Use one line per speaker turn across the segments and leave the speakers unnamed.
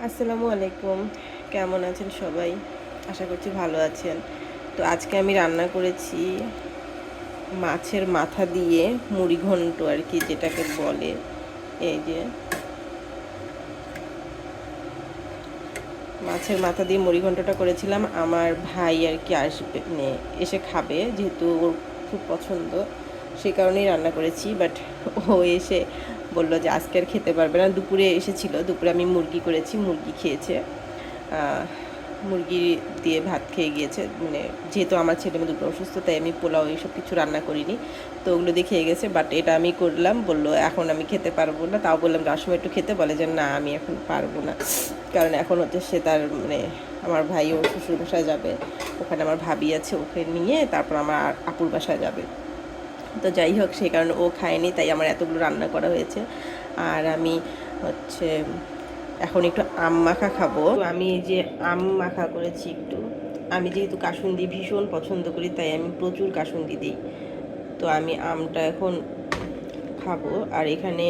আসসালামু আলাইকুম। কেমন আছেন সবাই? আশা করছি ভালো আছেন। তো আজকে আমি রান্না করেছি মাছের মাথা দিয়ে মুড়িঘন্ট আর কি যেটাকে বলে। এই যে মাছের মাথা দিয়ে মুড়িঘন্টটা করেছিলাম। আমার ভাই আর কি আসবে, মানে এসে খাবে, যেহেতু ওর খুব পছন্দ, সেই কারণেই রান্না করেছি। বাট ও এসে বলল যে আজকে আর খেতে পারবে না। দুপুরে এসেছিল, দুপুরে আমি মুরগি করেছি, মুরগি খেয়েছে। মুরগি দিয়ে ভাত খেয়ে গিয়েছে, মানে যেহেতু আমার ছেলে মেয়ে দুটো অসুস্থ, তাই আমি পোলাও এইসব কিছু রান্না করিনি, তো ওগুলো দিয়ে খেয়ে গেছে। বাট এটা আমি করলাম, বললো এখন আমি খেতে পারবো না। তাও বললাম যাওয়ার সময় একটু খেতে, বলে যে না আমি এখন পারবো না, কারণ এখন হচ্ছে সে তার মানে আমার ভাই ওর শ্বশুর বাসায় যাবে, ওখানে আমার ভাবি আছে, ওকে নিয়ে তারপর আমার আপুর বাসায় যাবে। তো যাই হোক, সেই কারণে ও খায়নি, তাই আমার এতগুলো রান্না করা হয়েছে। আর আমি হচ্ছে এখন একটু আম মাখা খাবো। তো আমি এই যে আম মাখা করেছি একটু। আমি যেহেতু কাসুন্দি ভীষণ পছন্দ করি, তাই আমি প্রচুর কাসুন্দি দিই। তো আমি আমটা এখন খাবো। আর এখানে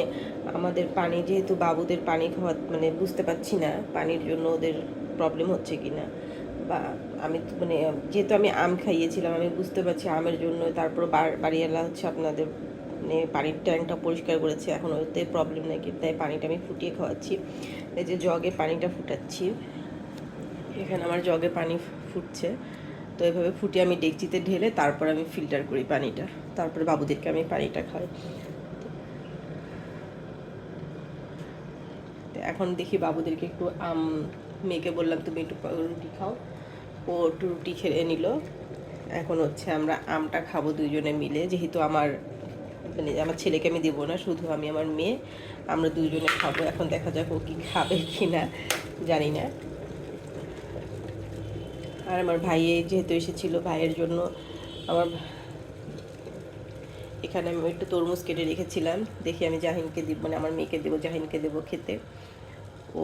আমাদের পানি, যেহেতু বাবুদের পানি খাওয়া মানে বুঝতে পারছি না পানির জন্য ওদের প্রবলেম হচ্ছে কি না, বা আমি তো মানে যেহেতু আমি আম খাইয়েছিলাম, আমি বুঝতে পারছি আমের জন্য। তারপর বাড়িওয়ালা হচ্ছে আপনাদের মানে পানির ট্যাঙ্কটা পরিষ্কার করেছে, এখন ওতে প্রবলেম নাকি, তাই পানিটা আমি ফুটিয়ে খাওয়াচ্ছি। এই যে জগে পানিটা ফুটাচ্ছি, এখানে আমার জগে পানি ফুটছে। তো এভাবে ফুটিয়ে আমি ডেকচিতে ঢেলে তারপর আমি ফিল্টার করি পানিটা, তারপরে বাবুদেরকে আমি পানিটা খাই। তো এখন দেখি বাবুদেরকে একটু মেয়েকে বললাম তুমি একটু রুটি খাও, ও একটু রুটি খেয়ে নিল। এখন হচ্ছে আমরা আমটা খাবো দুইজনে মিলে, যেহেতু আমার মানে আমার ছেলেকে আমি দেবো না, শুধু আমি আমার মেয়ে আমরা দুইজনে খাবো। এখন দেখা যাক ও কি খাবে কি না জানি না। আর আমার ভাই যেহেতু এসেছিলো, ভাইয়ের জন্য আমার এখানে আমি একটু তরমুজ কেটে রেখেছিলাম, দেখি আমি জাহিনকে দিব, মানে আমার মেয়েকে দেবো, জাহিনকে দেবো খেতে, ও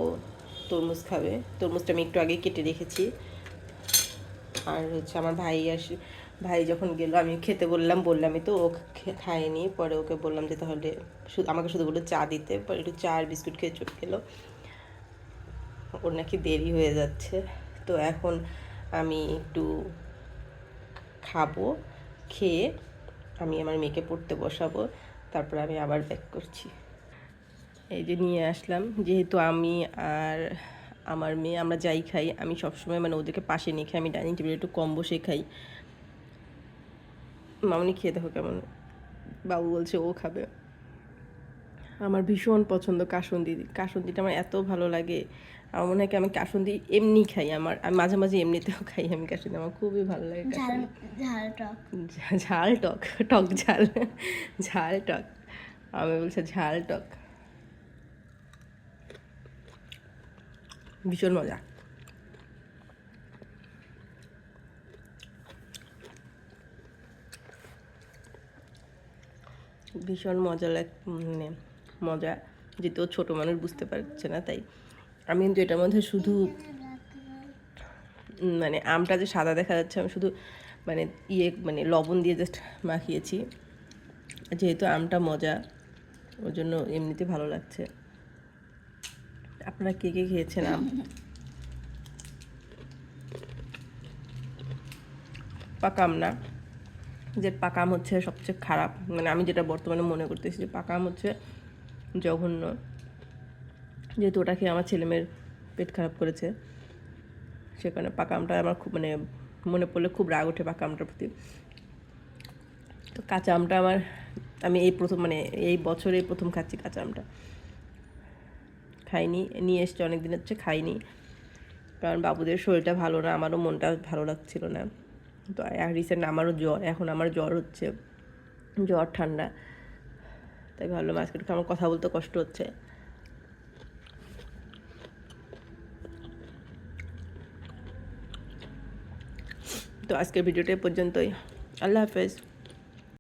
তরমুজ খাবে। তরমুজটা আমি একটু আগে কেটে রেখেছি। আর হচ্ছে আমার ভাই যখন গেল আমি খেতে বললামই তো, ও খায়নি। পরে ওকে বললাম যে তাহলে আমাকে শুধু বললো চা দিতে, পরে একটু চা আর বিস্কুট খেয়ে চলে গেলো, ওর নাকি দেরি হয়ে যাচ্ছে। তো এখন আমি একটু খাবো, খেয়ে আমি আমার মেয়েকে পড়তে বসাবো, তারপর আমি আবার ব্যাক করছি। এই যে নিয়ে আসলাম, যেহেতু আমি আর আমার মেয়ে আমরা যাই খাই, আমি সবসময় মানে ওদেরকে পাশে নিয়ে খাই, আমি ডাইনিং টেবিলে একটু কম বসে খাই। মামনি খেয়ে দেখো কেমন, বাবু বলছে ও খাবে। আমার ভীষণ পছন্দ কাসুন্দি, কাসুন্দিটা আমার এত ভালো লাগে। আমার মনে হয় কি আমি কাসুন্দি এমনি খাই, আমি মাঝে মাঝে এমনিতেও খাই আমি কাসুন্দি, আমার খুবই ভালো লাগে কাসুন্দি। ঝাল টক, ঝাল টক, টক ঝাল, ঝাল টক, আমি বলছি ঝাল টক, ভীষণ মজা। ভীষণ মজা মানে মজা, যেহেতু ছোটো মানুষ বুঝতে পারছে না, তাই আমি কিন্তু এটার মধ্যে শুধু মানে আমটা যে সাদা দেখা যাচ্ছে, আমি শুধু মানে মানে লবণ দিয়ে জাস্ট মাখিয়েছি, যেহেতু আমটা মজা ওর জন্য এমনিতে ভালো লাগছে। আপনারা কে কে খেয়েছেন আম? পাকা আম না, যে পাকা আম হচ্ছে সবচেয়ে খারাপ, মানে আমি যেটা বর্তমানে মনে করতেছি যে পাকা আম হচ্ছে জঘন্য, যেহেতু ওটা খেয়ে আমার ছেলেমেয়ের পেট খারাপ করেছে, সে কারণে পাকা আমটা আমার খুব মানে মনে পড়লে খুব রাগ ওঠে পাকা আমটার প্রতি। তো কাঁচা আমটা আমি এই প্রথম মানে এই বছরে প্রথম খাচ্ছি কাঁচা আমটা, খাইনি, নিয়ে এসছে অনেক দিন হচ্ছে খাইনি, কারণ বাবুদের শরীরটা ভালো না, আমারও মনটা ভালো লাগছিল না। তো রিসেন্ট আমারও জ্বর, এখন আমার জ্বর হচ্ছে, জ্বর ঠান্ডা, তাই ভাবলাম আজকে একটু আমার কথা বলতে কষ্ট হচ্ছে। তো আজকের ভিডিওটা পর্যন্তই, আল্লাহ হাফেজ।